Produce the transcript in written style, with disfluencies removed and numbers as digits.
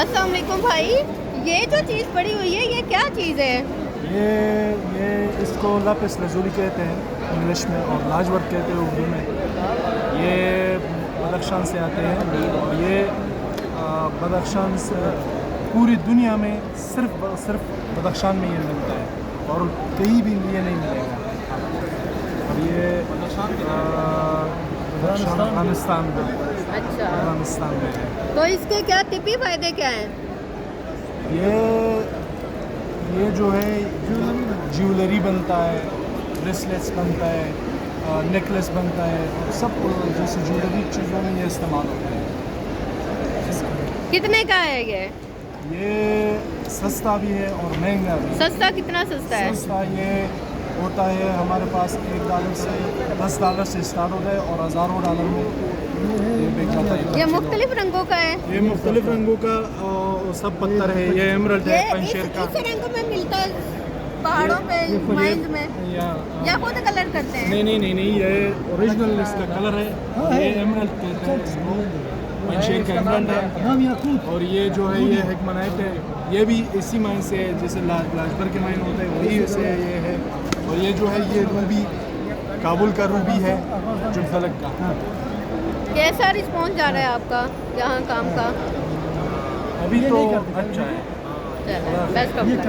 अस्सलाम वालेकुम भाई, ये जो चीज़ पड़ी हुई है ये क्या चीज़ है? ये इसको लापिस लजूरी कहते हैं इंग्लिश में और लाजवर्क कहते हैं उर्दू में। ये बदख्शान से आते हैं और ये बदख्शान से पूरी दुनिया में सिर्फ बदख्शान में ये मिलता है और कहीं भी ये नहीं मिलेगा। और ये अफगानिस्तान में अच्छा, अफगानिस्तान में है। तो इसके क्या तिपी फायदे क्या हैं? ये जो है ज्वेलरी बनता है, ब्रेसलेट्स बनता है, नेकलेस बनता है और सब जैसे ज्वेलरी चीज़ों में ये इस्तेमाल होता है। कितने का है ये? ये सस्ता भी है और महंगा भी है। सस्ता कितना सस्ता है? सस्ता ये होता है हमारे पास $1 से $10 से स्टार्ट होता है और हज़ारों डॉलर में ये बिक जाता है। ये मुख्तलिफ रंगों का है? ये मुख्तलिफ रंगों का सब पत्थर है। ये एमरल्ड है पंचशेर का। इस रंग में मिलता है पहाड़ों पे, माइंस में, या खुद कलर करते हैं? नहीं, ये ओरिजिनल इसका कलर है। ये एमरल्ड कहते हैं इसको, पंचशेर का एमरल्ड है। और ये जो है ये हेक्मनाइट है, ये भी इसी माइन से है जैसे लाजबर के माइन होता है वही से ये है। और ये जो है ये रूबी काबुल का रूबी है जो फलक का। कैसा रिस्पॉन्स जा रहा है आपका यहाँ काम का? अभी तो अच्छा है। चलो, बेस्ट ऑफ लक।